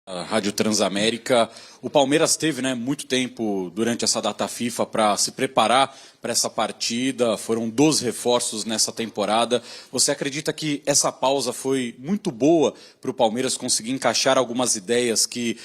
A Rádio Transamérica. O Palmeiras teve, muito tempo durante essa data FIFA para se preparar para essa partida. Foram 12 reforços nessa temporada. Você acredita que essa pausa foi muito boa para o Palmeiras conseguir encaixar algumas ideias que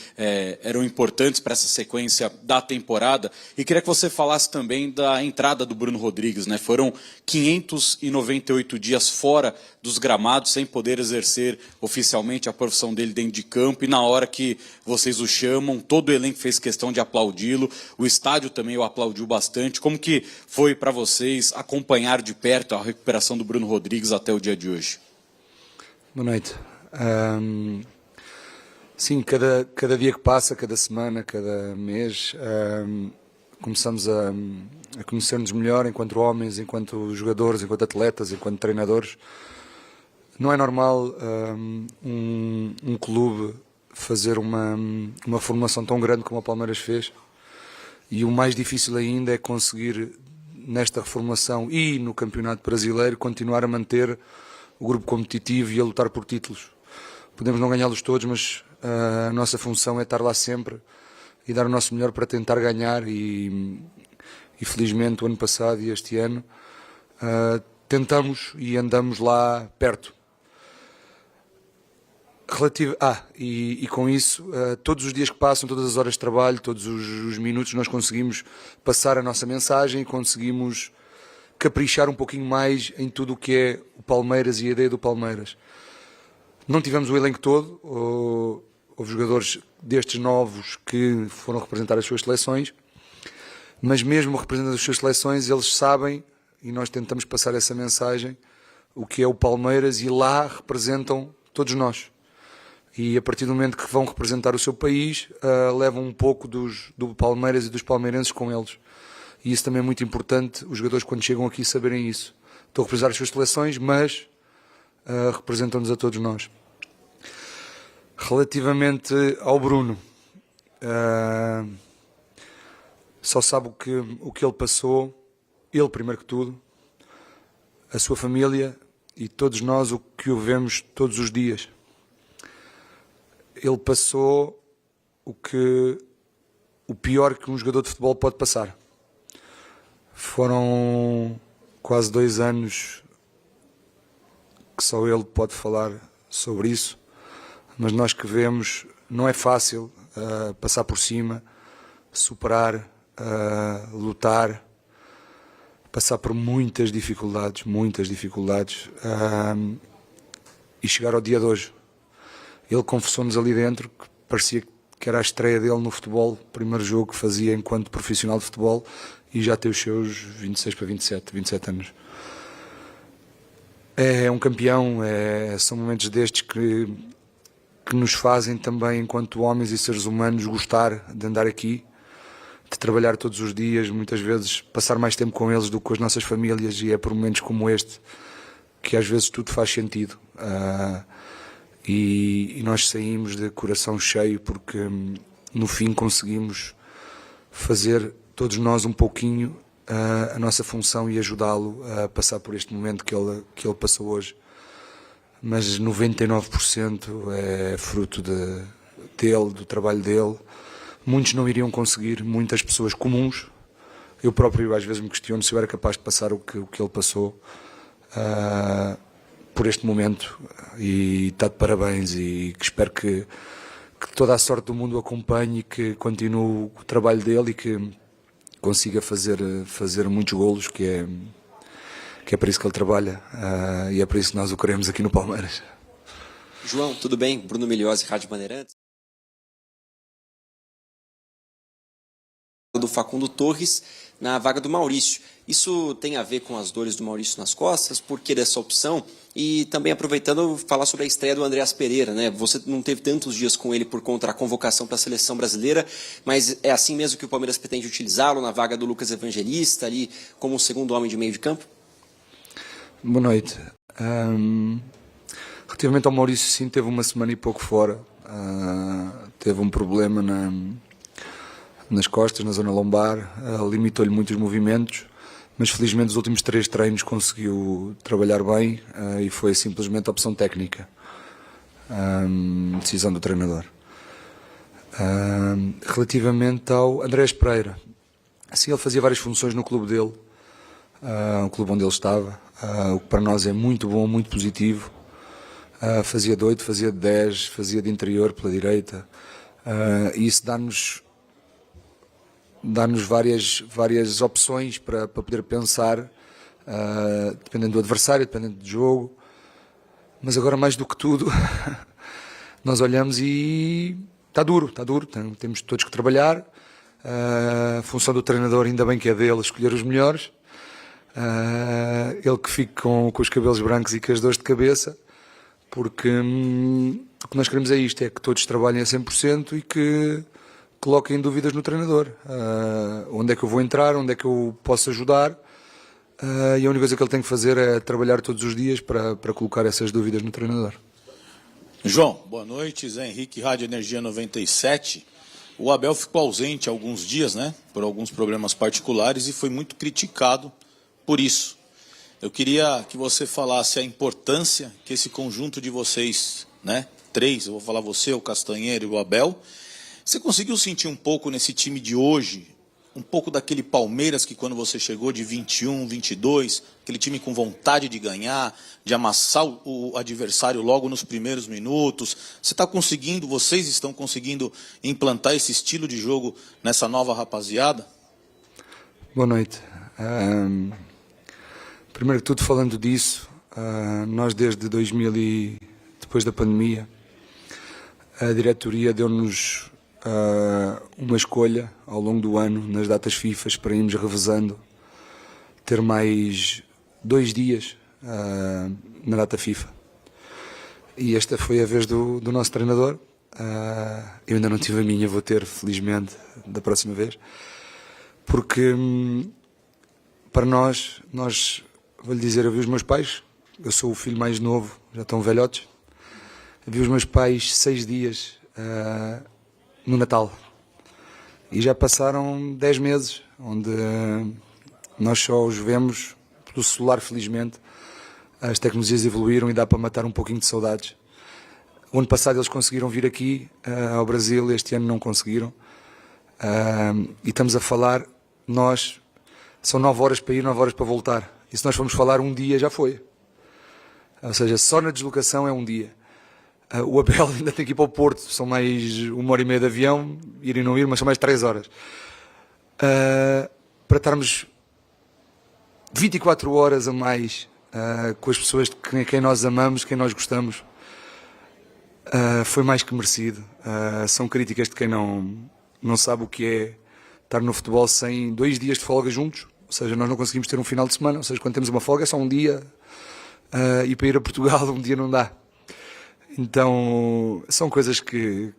eram importantes para essa sequência da temporada? E queria que você falasse também da entrada do Bruno Rodrigues. Foram 598 dias fora dos gramados, sem poder exercer oficialmente a profissão dele dentro de campo. E na hora que vocês o chamam, todo o elenco fez questão de aplaudi-lo. O estádio também o aplaudiu bastante. Como que foi para vocês acompanhar de perto a recuperação do Bruno Rodrigues até o dia de hoje? Boa noite. Sim, cada dia que passa, cada semana, cada mês, começamos a conhecer-nos melhor enquanto homens, enquanto jogadores, enquanto atletas, enquanto treinadores. Não é normal um clube fazer uma formação tão grande como a Palmeiras fez, e o mais difícil ainda é conseguir, nesta reformação e no Campeonato Brasileiro, continuar a manter o grupo competitivo e a lutar por títulos. Podemos não ganhá-los todos, mas a nossa função é estar lá sempre e dar o nosso melhor para tentar ganhar, e felizmente o ano passado e este ano tentamos e andamos lá perto. E com isso, todos os dias que passam, todas as horas de trabalho, todos os minutos, nós conseguimos passar a nossa mensagem e conseguimos caprichar um pouquinho mais em tudo o que é o Palmeiras e a ideia do Palmeiras. Não tivemos o elenco todo, houve jogadores destes novos que foram representar as suas seleções, mas mesmo representando as suas seleções, eles sabem, e nós tentamos passar essa mensagem, o que é o Palmeiras, e lá representam todos nós. E a partir do momento que vão representar o seu país, levam um pouco do Palmeiras e dos palmeirenses com eles. E isso também é muito importante, os jogadores quando chegam aqui saberem isso. Estão a representar as suas seleções, mas representam-nos a todos nós. Relativamente ao Bruno, só sabe o que ele passou, ele primeiro que tudo, a sua família e todos nós o que o vemos todos os dias. Ele passou o pior que um jogador de futebol pode passar. Foram quase 2 anos que só ele pode falar sobre isso, mas nós que vemos, não é fácil passar por cima, superar, lutar, passar por muitas dificuldades, e chegar ao dia de hoje. Ele confessou-nos ali dentro que parecia que era a estreia dele no futebol, o primeiro jogo que fazia enquanto profissional de futebol, e já tem os seus 26 para 27 anos. É um campeão, são momentos destes que nos fazem também, enquanto homens e seres humanos, gostar de andar aqui, de trabalhar todos os dias, muitas vezes passar mais tempo com eles do que com as nossas famílias, e é por momentos como este que às vezes tudo faz sentido. E nós saímos de coração cheio porque no fim conseguimos fazer todos nós um pouquinho a nossa função e ajudá-lo a passar por este momento que ele passou hoje. Mas 99% é fruto dele, do trabalho dele. Muitos não iriam conseguir, muitas pessoas comuns. Eu próprio às vezes me questiono se eu era capaz de passar o que ele passou por este momento, e está de parabéns, e que espero que toda a sorte do mundo o acompanhe e que continue o trabalho dele e que consiga fazer muitos golos, que é para isso que ele trabalha, e é para isso que nós o queremos aqui no Palmeiras. João, tudo bem? Bruno Milhozzi, Rádio Bandeirantes. Do Facundo Torres na vaga do Maurício. Isso tem a ver com as dores do Maurício nas costas? Por que dessa opção? E também aproveitando, falar sobre a estreia do Andreas Pereira, Você não teve tantos dias com ele por conta da convocação para a seleção brasileira, mas é assim mesmo que o Palmeiras pretende utilizá-lo na vaga do Lucas Evangelista, ali como o segundo homem de meio de campo? Boa noite. Relativamente ao Maurício, sim, teve uma semana e pouco fora. Teve um problema nas costas, na zona lombar, limitou-lhe muito os movimentos, mas felizmente os últimos 3 treinos conseguiu trabalhar bem, e foi simplesmente opção técnica, decisão do treinador. Relativamente ao Andrés Pereira, assim, ele fazia várias funções no clube dele, o clube onde ele estava, o que para nós é muito bom, muito positivo. Fazia de 8, fazia de 10, fazia de interior pela direita, e isso dá-nos várias opções para poder pensar, dependendo do adversário, dependendo do jogo. Mas agora, mais do que tudo, nós olhamos e está duro, temos todos que trabalhar. A função do treinador, ainda bem que é dele, escolher os melhores. Ele que fique com os cabelos brancos e com as dores de cabeça, porque o que nós queremos é isto, é que todos trabalhem a 100% e que coloquem dúvidas no treinador. Onde é que eu vou entrar, onde é que eu posso ajudar, e a única coisa que ele tem que fazer é trabalhar todos os dias para colocar essas dúvidas no treinador. João, boa noite. Zé Henrique, Rádio Energia 97. O Abel ficou ausente há alguns dias, né, por alguns problemas particulares e foi muito criticado por isso. Eu queria que você falasse a importância que esse conjunto de vocês, né, 3, eu vou falar você, o Castanheira e o Abel, você conseguiu sentir um pouco nesse time de hoje, um pouco daquele Palmeiras que quando você chegou de 21, 22, aquele time com vontade de ganhar, de amassar o adversário logo nos primeiros minutos. Vocês estão conseguindo implantar esse estilo de jogo nessa nova rapaziada? Boa noite. Primeiro que tudo, falando disso, nós desde 2000 e depois da pandemia, a diretoria deu-nos uma escolha ao longo do ano, nas datas FIFA, para irmos revezando, ter mais 2 dias na data FIFA. E esta foi a vez do nosso treinador. Eu ainda não tive a minha, vou ter, felizmente, da próxima vez. Porque, para nós, vou-lhe dizer, eu vi os meus pais, eu sou o filho mais novo, já estão velhotes, eu vi os meus pais 6 dias no Natal. E já passaram 10 meses, onde nós só os vemos pelo celular, felizmente. As tecnologias evoluíram e dá para matar um pouquinho de saudades. O ano passado eles conseguiram vir aqui ao Brasil, este ano não conseguiram. E estamos a falar, são 9 horas para ir, 9 horas para voltar. E se nós formos falar, um dia já foi. Ou seja, só na deslocação é um dia. O Abel ainda tem que ir para o Porto, são mais 1h30 de avião, ir e não ir, mas são mais 3 horas. Para estarmos 24 horas a mais com as pessoas de quem nós amamos, quem nós gostamos, foi mais que merecido. São críticas de quem não sabe o que é estar no futebol sem 2 dias de folga juntos. Ou seja, nós não conseguimos ter um final de semana. Ou seja, quando temos uma folga é só um dia, e para ir a Portugal um dia não dá. Então, são coisas que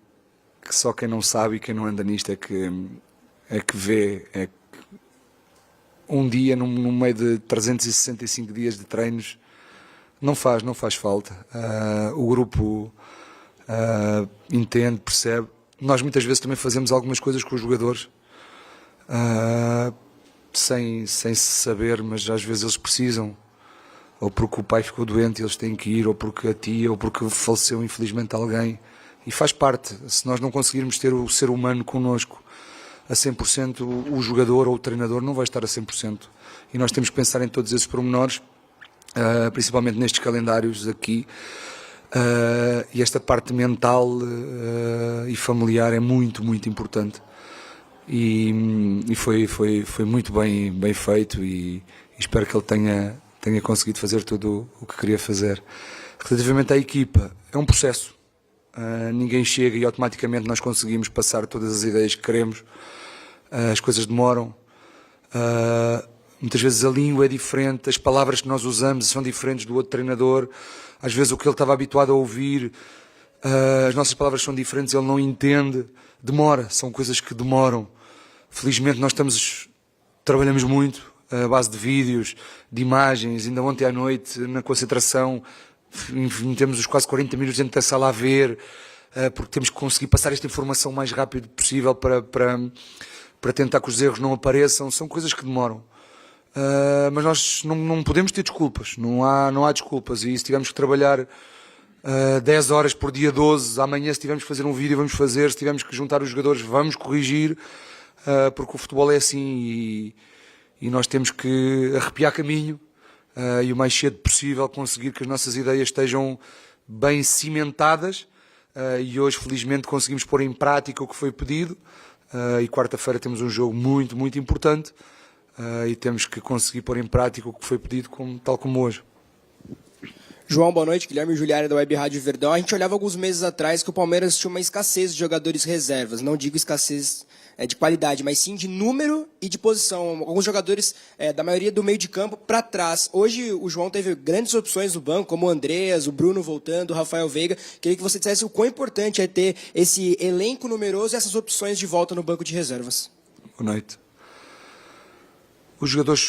só quem não sabe e quem não anda nisto é que vê. É que um dia, no meio de 365 dias de treinos, não faz falta. O grupo entende, percebe. Nós muitas vezes também fazemos algumas coisas com os jogadores, sem saber, mas às vezes eles precisam. Ou porque o pai ficou doente e eles têm que ir, ou porque a tia, ou porque faleceu infelizmente alguém. E faz parte. Se nós não conseguirmos ter o ser humano connosco a 100%, o jogador ou o treinador não vai estar a 100%. E nós temos que pensar em todos esses pormenores, principalmente nestes calendários aqui. E esta parte mental e familiar é muito, muito importante. E foi muito bem feito, e espero que ele tenha conseguido fazer tudo o que queria fazer. Relativamente à equipa, é um processo. Ninguém chega e automaticamente nós conseguimos passar todas as ideias que queremos. As coisas demoram. Muitas vezes a língua é diferente, as palavras que nós usamos são diferentes do outro treinador. Às vezes o que ele estava habituado a ouvir, as nossas palavras são diferentes, ele não entende. Demora, são coisas que demoram. Felizmente nós trabalhamos muito a base de vídeos, de imagens. Ainda ontem à noite, na concentração, temos os quase 40 minutos dentro da sala a ver, porque temos que conseguir passar esta informação o mais rápido possível para tentar que os erros não apareçam. São coisas que demoram. Mas nós não podemos ter desculpas, não há desculpas, e se tivermos que trabalhar 10 horas por dia 12, amanhã se tivermos que fazer um vídeo vamos fazer, se tivermos que juntar os jogadores vamos corrigir, porque o futebol é assim e nós temos que arrepiar caminho e o mais cedo possível conseguir que as nossas ideias estejam bem cimentadas e hoje felizmente conseguimos pôr em prática o que foi pedido e quarta-feira temos um jogo muito, muito importante e temos que conseguir pôr em prática o que foi pedido tal como hoje. João, boa noite. Guilherme Juliara, da Web Rádio Verdão. A gente olhava alguns meses atrás que o Palmeiras tinha uma escassez de jogadores reservas. Não digo escassez de qualidade, mas sim de número e de posição. Alguns jogadores da maioria do meio de campo para trás. Hoje o João teve grandes opções no banco, como o Andreas, o Bruno voltando, o Rafael Veiga. Queria que você dissesse o quão importante é ter esse elenco numeroso e essas opções de volta no banco de reservas. Boa noite.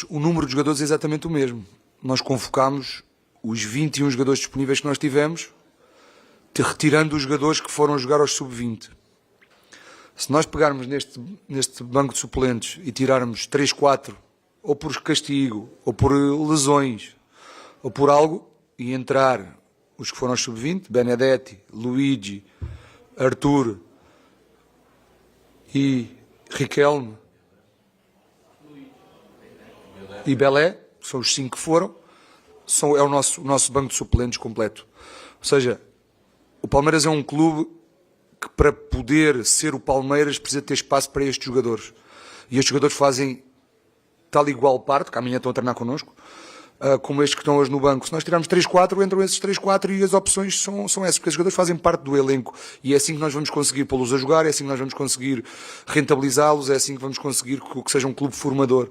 O número de jogadores é exatamente o mesmo. Nós convocámos os 21 jogadores disponíveis que nós tivemos, retirando os jogadores que foram jogar aos sub-20. Se nós pegarmos neste banco de suplentes e tirarmos 3, 4, ou por castigo, ou por lesões, ou por algo, e entrar os que foram aos sub-20, Benedetti, Luigi, Arthur e Riquelme e Belé, são os 5 que foram, é o nosso banco de suplentes completo. Ou seja, o Palmeiras é um clube que para poder ser o Palmeiras precisa ter espaço para estes jogadores. E estes jogadores fazem tal igual parte, que amanhã estão a treinar connosco, como estes que estão hoje no banco. Se nós tirarmos 3, 4, entram esses 3, 4 e as opções são essas, porque esses jogadores fazem parte do elenco. E é assim que nós vamos conseguir pô-los a jogar, é assim que nós vamos conseguir rentabilizá-los, é assim que vamos conseguir que seja um clube formador.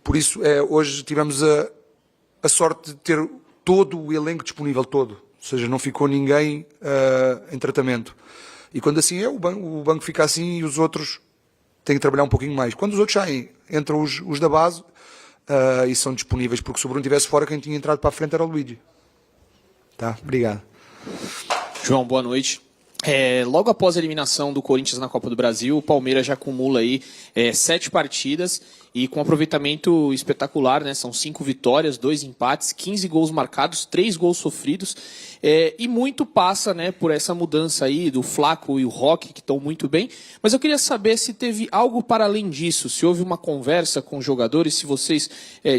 Por isso, hoje tivemos a sorte de ter todo o elenco disponível, todo. Ou seja, não ficou ninguém em tratamento. E quando assim é, o banco fica assim e os outros têm que trabalhar um pouquinho mais. Quando os outros saem, entram os da base e são disponíveis, porque se o Bruno estivesse fora, quem tinha entrado para a frente era o Luigi. Tá? Obrigado. João, boa noite. Logo após a eliminação do Corinthians na Copa do Brasil, o Palmeiras já acumula aí 7 partidas e com aproveitamento espetacular, né? São 5 vitórias, 2 empates, 15 gols marcados, 3 gols sofridos e muito passa, né, por essa mudança aí do Flaco e o Roque, que estão muito bem. Mas eu queria saber se teve algo para além disso, se houve uma conversa com os jogadores, se vocês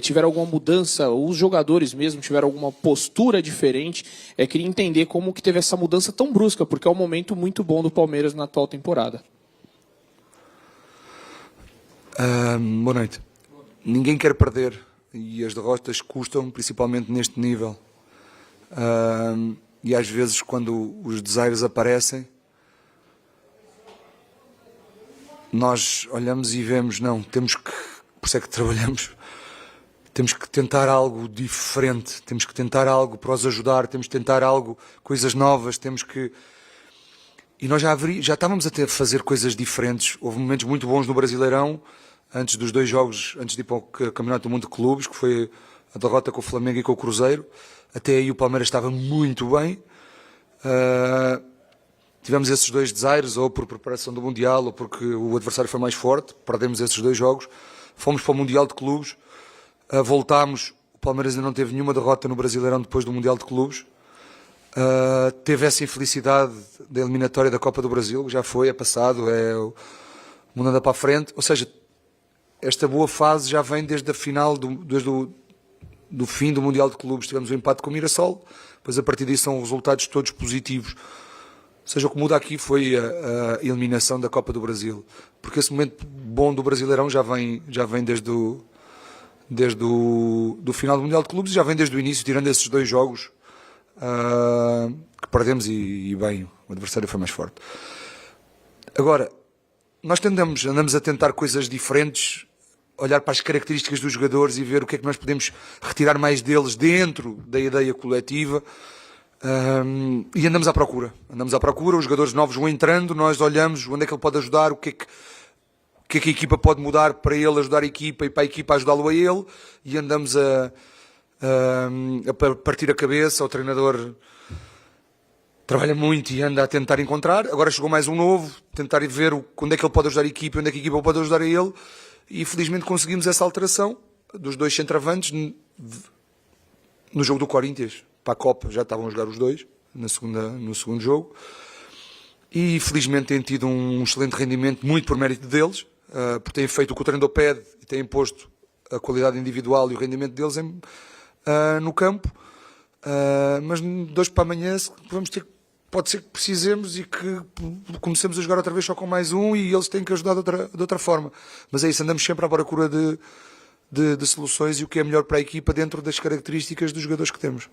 tiveram alguma mudança, ou os jogadores mesmo tiveram alguma postura diferente. Queria entender como que teve essa mudança tão brusca, porque é um momento muito bom do Palmeiras na atual temporada. Boa noite. Ninguém quer perder e as derrotas custam, principalmente neste nível. E às vezes, quando os desaires aparecem, nós olhamos e vemos, não, temos que, por isso é que trabalhamos, temos que tentar algo diferente, temos que tentar algo para os ajudar, temos que tentar algo, coisas novas, temos que... E nós já estávamos a fazer coisas diferentes. Houve momentos muito bons no Brasileirão, antes dos 2 jogos, antes de ir para o Campeonato do Mundo de Clubes, que foi a derrota com o Flamengo e com o Cruzeiro. Até aí o Palmeiras estava muito bem. Tivemos esses 2 desaires, ou por preparação do Mundial, ou porque o adversário foi mais forte. Perdemos esses 2 jogos. Fomos para o Mundial de Clubes. Voltámos. O Palmeiras ainda não teve nenhuma derrota no Brasileirão depois do Mundial de Clubes. Teve essa infelicidade da eliminatória da Copa do Brasil, já foi, é passado, o mundo anda para a frente. Ou seja, esta boa fase já vem desde a final, desde do fim do Mundial de Clubes. Tivemos um empate com o Mirassol, depois a partir disso são resultados todos positivos. Ou seja, o que muda aqui foi a eliminação da Copa do Brasil, porque esse momento bom do Brasileirão já vem desde o final do Mundial de Clubes, já vem desde o início, tirando esses 2 jogos que perdemos e bem, o adversário foi mais forte. Agora, nós andamos a tentar coisas diferentes, olhar para as características dos jogadores e ver o que é que nós podemos retirar mais deles dentro da ideia coletiva, e andamos à procura, os jogadores novos vão entrando, nós olhamos onde é que ele pode ajudar, o que é que a equipa pode mudar para ele ajudar a equipa e para a equipa ajudá-lo a ele, e andamos a partir a cabeça. O treinador trabalha muito e anda a tentar encontrar. Agora chegou mais um novo, tentar ver onde é que ele pode ajudar a equipa e onde é que a equipa pode ajudar a ele, e felizmente conseguimos essa alteração dos 2 centroavantes no jogo do Corinthians para a Copa. Já estavam a jogar os 2 no segundo jogo. E felizmente têm tido um excelente rendimento, muito por mérito deles, porque têm feito o que o treinador pede e têm posto a qualidade individual e o rendimento deles no campo. Mas de hoje para amanhã pode ser que precisemos e que comecemos a jogar outra vez só com mais um e eles têm que ajudar de outra forma. Mas é isso, andamos sempre à procura de soluções e o que é melhor para a equipa dentro das características dos jogadores que temos.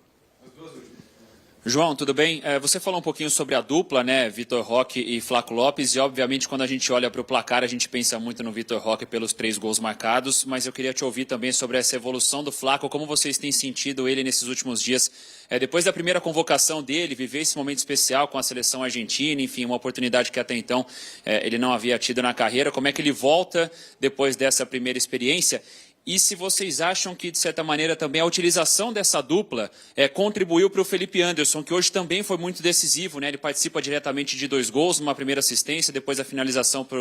João, tudo bem? Você falou um pouquinho sobre a dupla, né, Vitor Roque e Flaco Lopes, e obviamente quando a gente olha para o placar a gente pensa muito no Vitor Roque pelos 3 gols marcados, mas eu queria te ouvir também sobre essa evolução do Flaco, como vocês têm sentido ele nesses últimos dias, depois da primeira convocação dele, viver esse momento especial com a seleção argentina, enfim, uma oportunidade que até então ele não havia tido na carreira, como é que ele volta depois dessa primeira experiência? E se vocês acham que, de certa maneira, também a utilização dessa dupla contribuiu para o Felipe Anderson, que hoje também foi muito decisivo, né? Ele participa diretamente de 2 gols, numa primeira assistência, depois a finalização para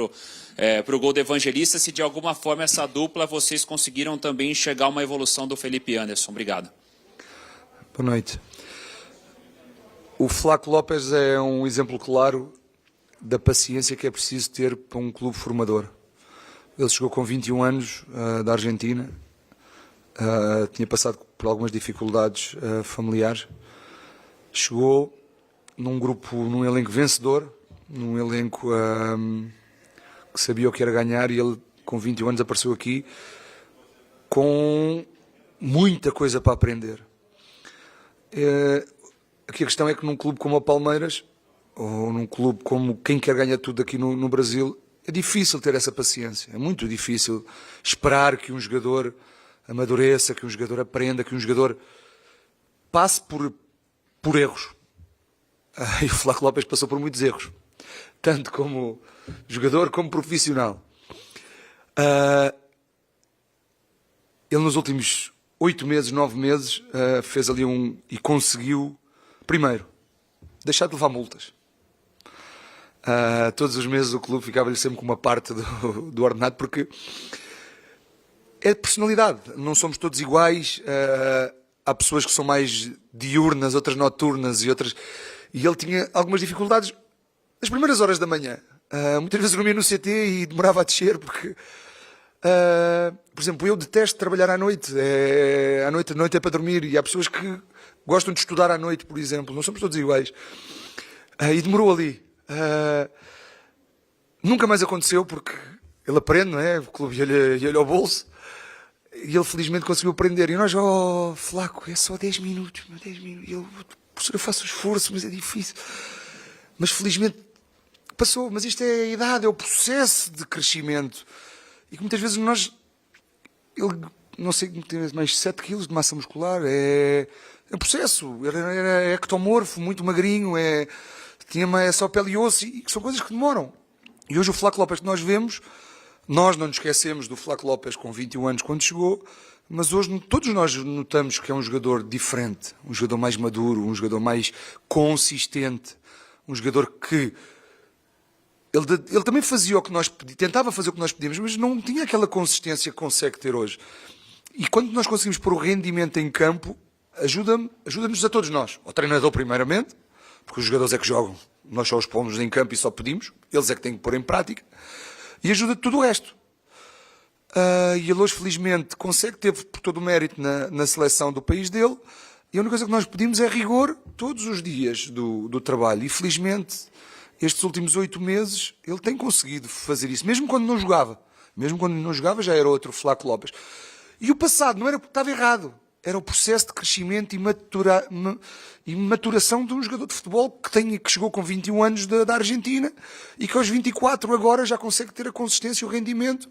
o gol do Evangelista. Se de alguma forma essa dupla vocês conseguiram também enxergar uma evolução do Felipe Anderson. Obrigado. Boa noite. O Flaco Lopes é um exemplo claro da paciência que é preciso ter para um clube formador. Ele chegou com 21 anos da Argentina, tinha passado por algumas dificuldades familiares, chegou num elenco vencedor, num elenco que sabia o que era ganhar e ele com 21 anos apareceu aqui com muita coisa para aprender. Aqui a questão é que num clube como o Palmeiras, ou num clube como quem quer ganhar tudo aqui no Brasil, é difícil ter essa paciência, é muito difícil esperar que um jogador amadureça, que um jogador aprenda, que um jogador passe por erros. E o Flaco Lopes passou por muitos erros, tanto como jogador como profissional. Ele nos últimos 8 meses, 9 meses, fez ali e conseguiu, primeiro, deixar de levar multas. Todos os meses o clube ficava-lhe sempre com uma parte do ordenado, porque é personalidade, não somos todos iguais, há pessoas que são mais diurnas, outras noturnas e ele tinha algumas dificuldades nas primeiras horas da manhã, muitas vezes dormia no CT e demorava a descer, porque por exemplo, eu detesto trabalhar à noite, à noite é para dormir, e há pessoas que gostam de estudar à noite, por exemplo, não somos todos iguais, e demorou ali. Nunca mais aconteceu, porque ele aprende, não é? O clube ia-lhe ao bolso e ele felizmente conseguiu aprender. E nós, Flaco, é só 10 minutos, 10 minutos. E ele, professor, eu faço o esforço, mas é difícil. Mas felizmente passou. Mas isto é a idade, é o processo de crescimento. E que muitas vezes ele, não sei, tem mais 7 quilos de massa muscular, é um processo. Era ectomorfo, muito magrinho, tinha só pele e osso, e são coisas que demoram. E hoje o Flaco Lopes que nós vemos, nós não nos esquecemos do Flaco Lopes com 21 anos quando chegou, mas hoje todos nós notamos que é um jogador diferente, um jogador mais maduro, um jogador mais consistente, um jogador que ele também fazia o que nós pedíamos, tentava fazer o que nós pedíamos, mas não tinha aquela consistência que consegue ter hoje. E quando nós conseguimos pôr o rendimento em campo, ajuda-nos a todos nós, ao treinador primeiramente, porque os jogadores é que jogam, nós só os pomos em campo e só pedimos, eles é que têm que pôr em prática, e ajuda tudo o resto. E ele hoje, felizmente, teve por todo o mérito na seleção do país dele, e a única coisa que nós pedimos é rigor todos os dias do trabalho, e felizmente, estes últimos 8 meses, ele tem conseguido fazer isso, mesmo quando não jogava, já era outro Flaco Lopes. E o passado não era porque estava errado, era o processo de crescimento e maturação de um jogador de futebol que chegou com 21 anos da Argentina e que aos 24 agora já consegue ter a consistência e o rendimento.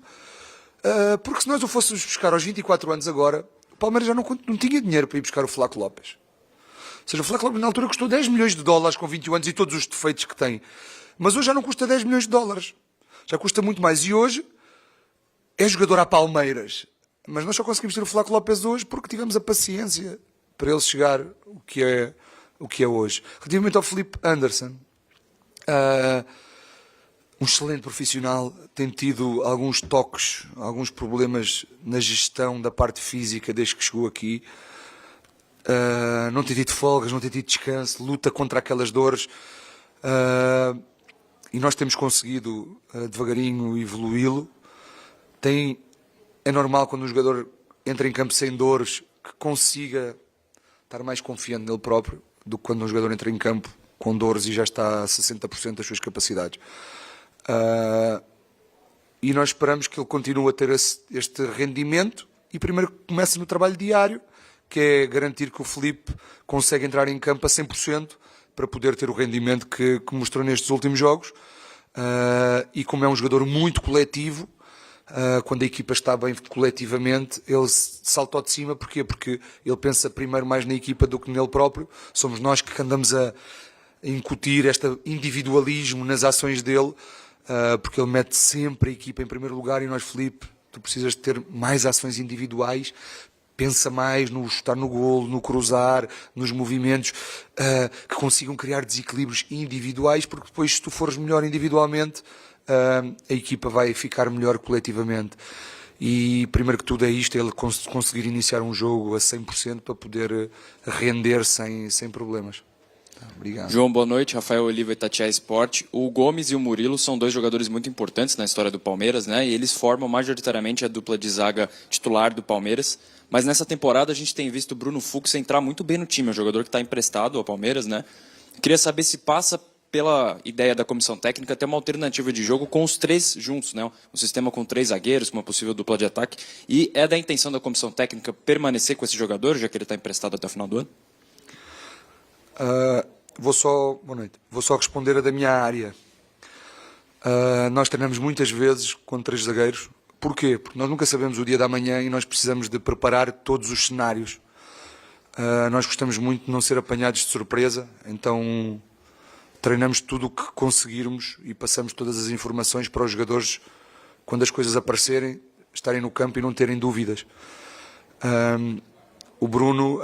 Porque se nós o fôssemos buscar aos 24 anos agora, o Palmeiras já não tinha dinheiro para ir buscar o Flaco Lopes. Ou seja, o Flaco Lopes na altura custou 10 milhões de dólares com 21 anos e todos os defeitos que tem. Mas hoje já não custa 10 milhões de dólares. Já custa muito mais. E hoje é jogador a Palmeiras. Mas nós só conseguimos ter o Flaco Lopes hoje porque tivemos a paciência para ele chegar o que é hoje. Relativamente ao Felipe Anderson, um excelente profissional, tem tido alguns toques, alguns problemas na gestão da parte física desde que chegou aqui. não ter tido folgas, não ter tido descanso, luta contra aquelas dores. E nós temos conseguido devagarinho evoluí-lo. É normal quando um jogador entra em campo sem dores que consiga estar mais confiante nele próprio do que quando um jogador entra em campo com dores e já está a 60% das suas capacidades. E nós esperamos que ele continue a ter este rendimento e primeiro começa no trabalho diário, que é garantir que o Filipe consegue entrar em campo a 100% para poder ter o rendimento que mostrou nestes últimos jogos. E como é um jogador muito coletivo, quando a equipa está bem coletivamente, ele salta ao de cima. Porquê? Porque ele pensa primeiro mais na equipa do que nele próprio. Somos nós que andamos a incutir este individualismo nas ações dele, porque ele mete sempre a equipa em primeiro lugar e nós, Filipe, tu precisas de ter mais ações individuais, pensa mais no chutar no golo, no cruzar, nos movimentos que consigam criar desequilíbrios individuais, porque depois se tu fores melhor individualmente, a equipa vai ficar melhor coletivamente. E primeiro que tudo é isto, é ele conseguir iniciar um jogo a 100% para poder render sem problemas. Obrigado. João, boa noite. Rafael Oliva, Itatiaia Sport. O Gomes e o Murilo são dois jogadores muito importantes na história do Palmeiras, né? E eles formam majoritariamente a dupla de zaga titular do Palmeiras. Mas nessa temporada a gente tem visto o Bruno Fux entrar muito bem no time, um jogador que está emprestado ao Palmeiras, né? Queria saber se passa pela ideia da comissão técnica ter uma alternativa de jogo com os três juntos, né? Um sistema com 3 zagueiros, com uma possível dupla de ataque. E é da intenção da comissão técnica permanecer com esse jogador, já que ele está emprestado até o final do ano? Boa noite. Vou só responder a da minha área. Nós treinamos muitas vezes com 3 zagueiros. Porquê? Porque nós nunca sabemos o dia da manhã e nós precisamos de preparar todos os cenários. Nós gostamos muito de não ser apanhados de surpresa, então treinamos tudo o que conseguirmos e passamos todas as informações para os jogadores, quando as coisas aparecerem, estarem no campo e não terem dúvidas. O Bruno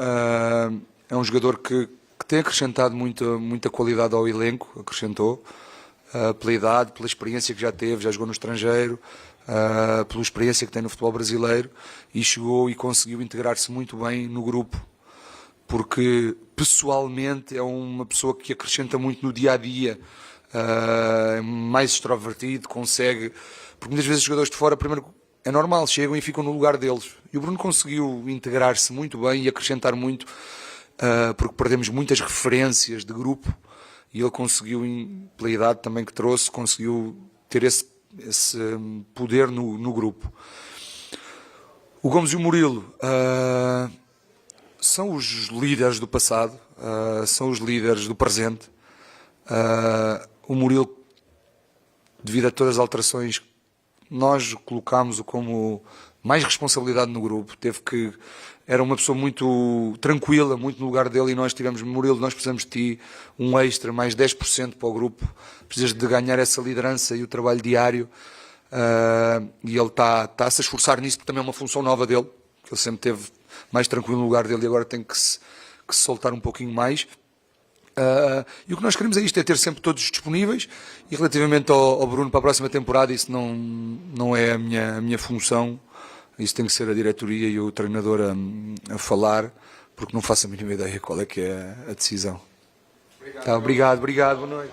é um jogador que tem acrescentado muita qualidade ao elenco, acrescentou, pela idade, pela experiência que já teve, já jogou no estrangeiro, pela experiência que tem no futebol brasileiro, e chegou e conseguiu integrar-se muito bem no grupo, porque pessoalmente é uma pessoa que acrescenta muito no dia-a-dia, é mais extrovertido, consegue, porque muitas vezes os jogadores de fora, primeiro, é normal, chegam e ficam no lugar deles, e o Bruno conseguiu integrar-se muito bem e acrescentar muito, porque perdemos muitas referências de grupo, e ele conseguiu, pela idade também que trouxe, conseguiu ter esse poder no grupo. O Gomes e o Murilo são os líderes do passado, são os líderes do presente. O Murilo, devido a todas as alterações, nós colocámos-o como mais responsabilidade no grupo. Era uma pessoa muito tranquila, muito no lugar dele, e nós tivemos, Murilo, nós precisamos de ti, um extra, mais 10% para o grupo, precisas de ganhar essa liderança e o trabalho diário, e ele está a se esforçar nisso, porque também é uma função nova dele, que ele sempre teve mais tranquilo no lugar dele e agora tem que se soltar um pouquinho mais. E o que nós queremos é isto, é ter sempre todos disponíveis, e relativamente ao Bruno para a próxima temporada, isso não é a minha função. Isso tem que ser a diretoria e o treinador a falar, porque não faço a mínima ideia qual é que é a decisão. Obrigado, boa noite.